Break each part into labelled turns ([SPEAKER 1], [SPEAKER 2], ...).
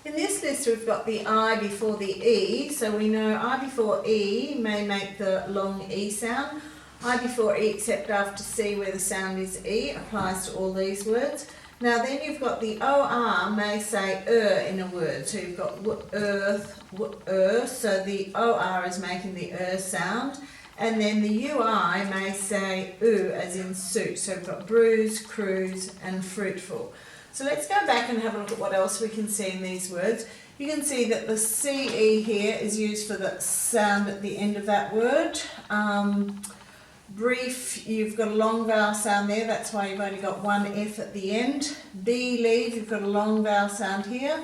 [SPEAKER 1] In this list we've got the I before the E, so we know I before E may make the long E sound. I before E except after C where the sound is E applies to all these words. Now then you've got the OR may say in a word, so you've got earth, so the OR is making the sound. And then the UI may say as in suit, so we've got bruise, cruise and fruitful. So let's go back and have a look at what else we can see in these words. You can see that the CE here is used for the sound at the end of that word. Brief, you've got a long vowel sound there, that's why you've only got one F at the end. Believe, you've got a long vowel sound here.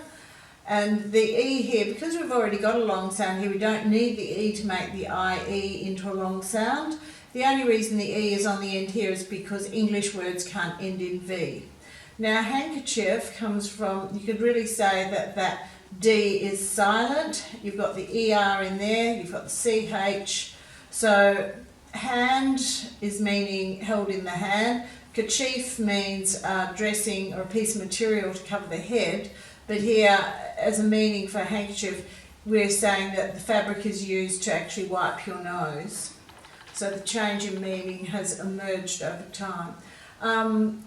[SPEAKER 1] And the E here, because we've already got a long sound here, we don't need the E to make the IE into a long sound. The only reason the E is on the end here is because English words can't end in V. Now handkerchief comes from, you could really say that D is silent. You've got the ER in there, you've got the CH. So hand is meaning held in the hand. Kerchief means dressing or a piece of material to cover the head. But here, as a meaning for handkerchief, we're saying that the fabric is used to actually wipe your nose. So the change in meaning has emerged over time.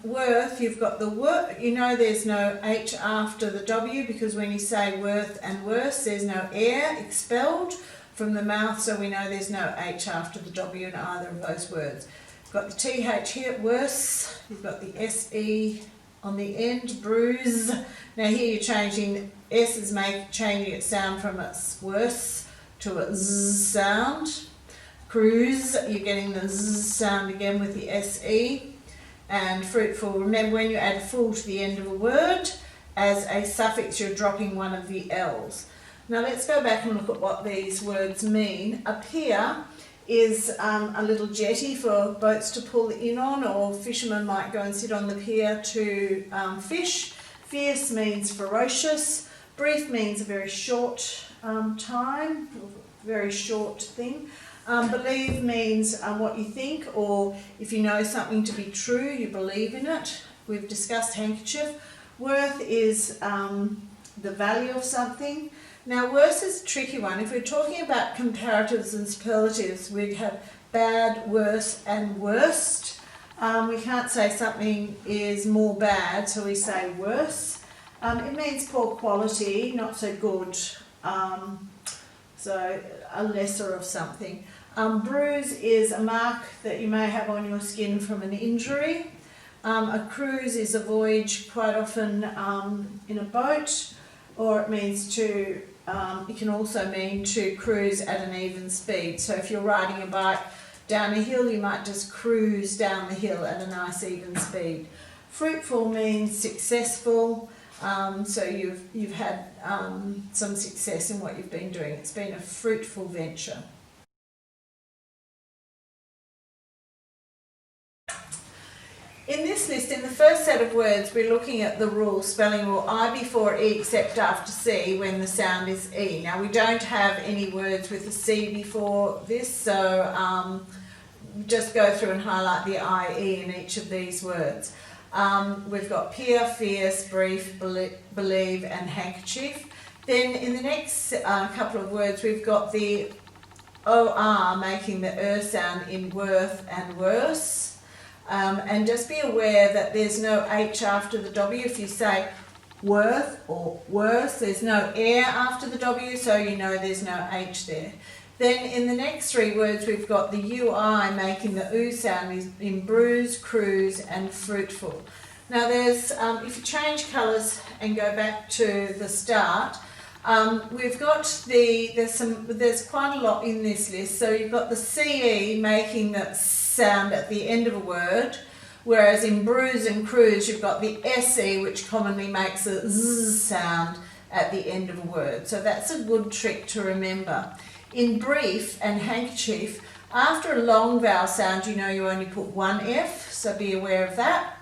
[SPEAKER 1] Worth, you've got the you know there's no H after the W because when you say worth and worse, there's no air expelled from the mouth, so we know there's no H after the W in either of those words. You've got the TH here, worse, you've got the SE on the end, bruise. Now here you're changing, S is changing its sound from its worse to a Z sound. Cruise, you're getting the Z sound again with the SE. And fruitful, remember when you add full to the end of a word, as a suffix you're dropping one of the L's. Now let's go back and look at what these words mean. A pier is a little jetty for boats to pull in on, or fishermen might go and sit on the pier to fish. Fierce means ferocious. Brief means a very short time, very short thing. Believe means what you think, or if you know something to be true, you believe in it. We've discussed handkerchief. Worth is the value of something. Now, worse is a tricky one. If we're talking about comparatives and superlatives, we'd have bad, worse, and worst. We can't say something is more bad, so we say worse. It means poor quality, not so good. So a lesser of something. Bruise is a mark that you may have on your skin from an injury. A cruise is a voyage quite often in a boat, or it means to, it can also mean to cruise at an even speed. So if you're riding a bike down a hill, you might just cruise down the hill at a nice even speed. Fruitful means successful. So you've had some success in what you've been doing. It's been a fruitful venture. In this list, in the first set of words, we're looking at the rule, spelling rule, I before E except after C when the sound is E. Now we don't have any words with the C before this, so just go through and highlight the IE in each of these words. We've got peer, fierce, brief, believe and handkerchief. Then in the next couple of words we've got the OR making the sound in worth and worse. And just be aware that there's no H after the W. If you say worth or worse, there's no air after the W, so you know there's no H there. Then in the next three words we've got the UI making the sound in bruise, cruise and fruitful. Now there's, if you change colours and go back to the start, we've got there's quite a lot in this list. So you've got the CE making the sound at the end of a word, whereas in bruise and cruise you've got the SE which commonly makes a Z sound at the end of a word. So that's a good trick to remember. In brief and handkerchief, after a long vowel sound you know you only put one F, so be aware of that.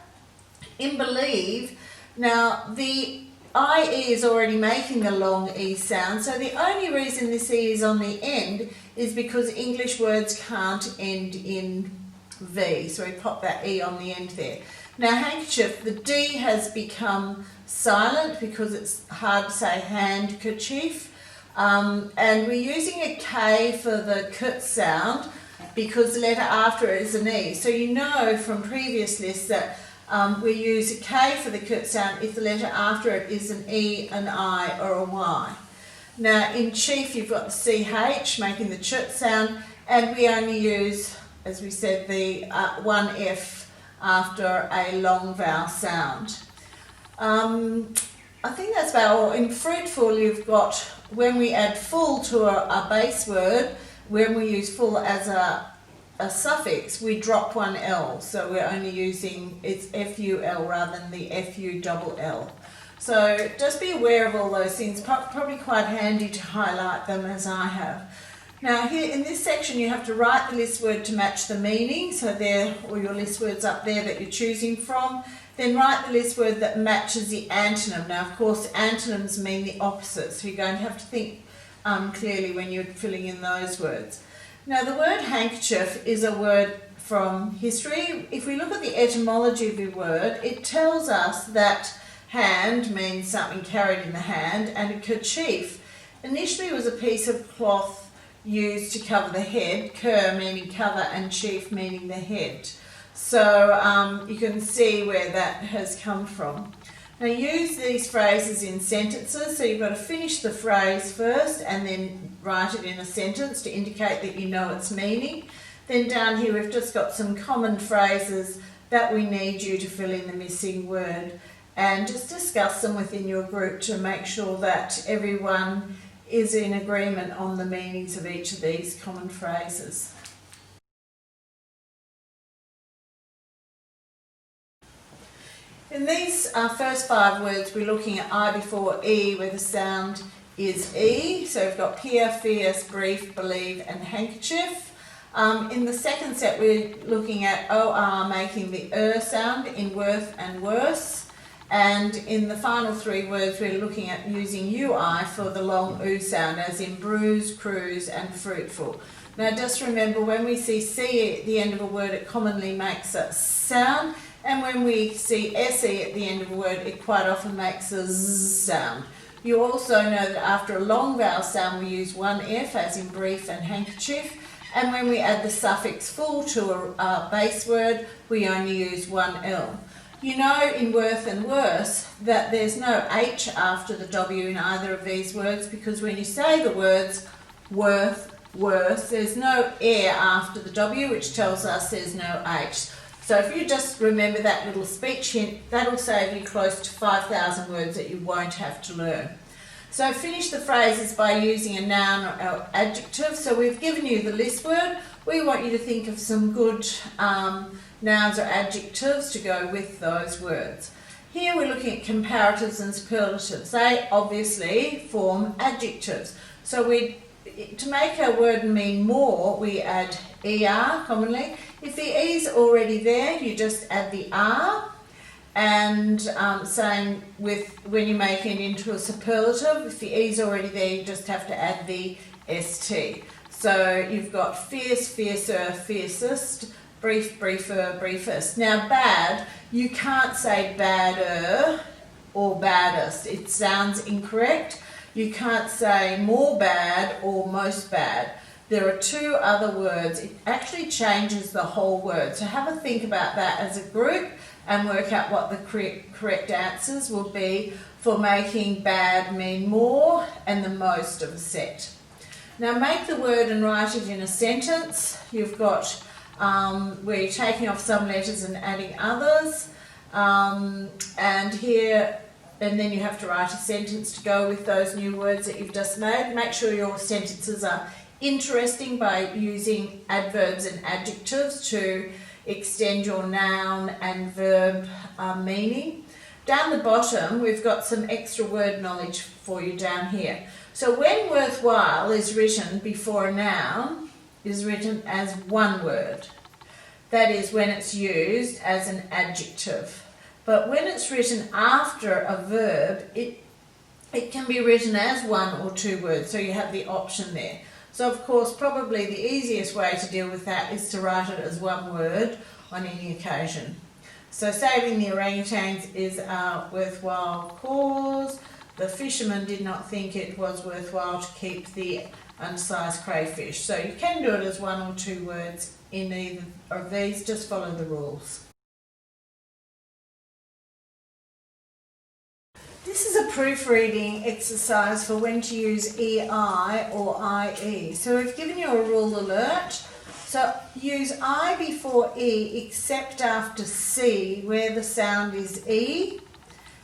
[SPEAKER 1] In believe, now the IE is already making the long E sound, so the only reason this E is on the end is because English words can't end in V, so we pop that E on the end there. Now handkerchief, the D has become silent because it's hard to say handkerchief. And we're using a K for the k sound because the letter after it is an E. So you know from previous lists that we use a K for the k sound if the letter after it is an E, an I or a Y. Now in chief you've got the CH making the ch sound, and we only use, as we said, the one F after a long vowel sound. I think that's about all. In fruitful you've got, when we add full to a base word, when we use full as a suffix, we drop one L. So we're only using, it's F-U-L rather than the F-U-double-L. So just be aware of all those things. Probably quite handy to highlight them as I have. Now here in this section you have to write the list word to match the meaning. So there, all your list words up there that you're choosing from. Then write the list word that matches the antonym. Now, of course, antonyms mean the opposite, so you're going to have to think clearly when you're filling in those words. Now, the word handkerchief is a word from history. If we look at the etymology of the word, it tells us that hand means something carried in the hand, and a kerchief initially was a piece of cloth used to cover the head, ker meaning cover and chief meaning the head. So you can see where that has come from. Now use these phrases in sentences, so you've got to finish the phrase first and then write it in a sentence to indicate that you know its meaning. Then down here we've just got some common phrases that we need you to fill in the missing word, and just discuss them within your group to make sure that everyone is in agreement on the meanings of each of these common phrases. In these first 5 words, we're looking at I before E, where the sound is E. So we've got peer, fierce, brief, believe, and handkerchief. In the second set, we're looking at OR making the sound in worth and worse. And in the final 3 words, we're looking at using UI for the long oo sound, as in bruise, cruise, and fruitful. Now just remember, when we see C at the end of a word, it commonly makes a sound. And when we see SE at the end of a word, it quite often makes a Z sound. You also know that after a long vowel sound, we use one F, as in brief and handkerchief. And when we add the suffix full to a base word, we only use one L. You know in worth and worse that there's no H after the W in either of these words, because when you say the words worth, worse, there's no air after the W, which tells us there's no H. So if you just remember that little speech hint, that'll save you close to 5,000 words that you won't have to learn. So finish the phrases by using a noun or adjective. So we've given you the list word. We want you to think of some good nouns or adjectives to go with those words. Here we're looking at comparatives and superlatives. They obviously form adjectives. So to make a word mean more, we add ER commonly. If the E's already there, you just add the R. And same with when you're making it into a superlative, if the E's already there, you just have to add the ST. So you've got fierce, fiercer, fiercest, brief, briefer, briefest. Now bad, you can't say badder or baddest. It sounds incorrect. You can't say more bad or most bad. There are 2 other words. It actually changes the whole word. So have a think about that as a group and work out what the correct answers will be for making bad mean more and the most of a set. Now make the word and write it in a sentence. You've got where you're taking off some letters and adding others. And here, and then you have to write a sentence to go with those new words that you've just made. Make sure your sentences are interesting by using adverbs and adjectives to extend your noun and verb meaning. Down the bottom, we've got some extra word knowledge for you down here. So when worthwhile is written before a noun, is written as one word. That is when it's used as an adjective. But when it's written after a verb, it can be written as 1 or 2 words, so you have the option there. So of course, probably the easiest way to deal with that is to write it as one word on any occasion. So saving the orangutans is a worthwhile cause. The fisherman did not think it was worthwhile to keep the undersized crayfish. So you can do it as one or two words in either of these, just follow the rules. This is a proofreading exercise for when to use EI or IE. So we've given you a rule alert. So use I before E except after C where the sound is E.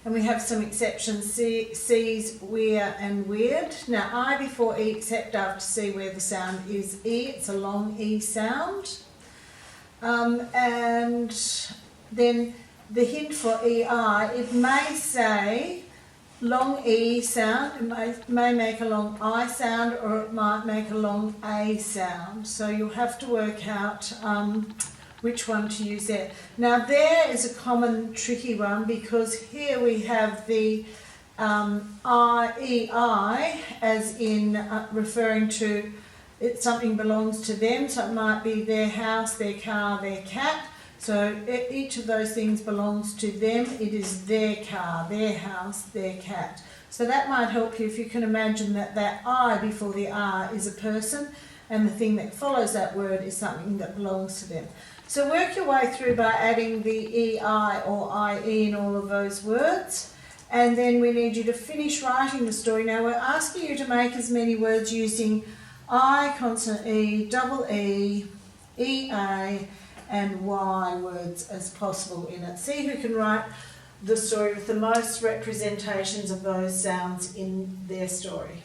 [SPEAKER 1] And we have some exceptions, C's, where and weird. Now I before E except after C where the sound is E. It's a long E sound. And then the hint for EI, it may say long E sound, it may make a long I sound, or it might make a long A sound. So you'll have to work out which one to use there. Now there is a common tricky one because here we have the EI as in referring to something belongs to them, so it might be their house, their car, their cat. So each of those things belongs to them. It is their car, their house, their cat. So that might help you if you can imagine that that I before the R is a person and the thing that follows that word is something that belongs to them. So work your way through by adding the EI or IE in all of those words. And then we need you to finish writing the story. Now we're asking you to make as many words using I, consonant E, double E, EA, and Y words as possible in it. See who can write the story with the most representations of those sounds in their story.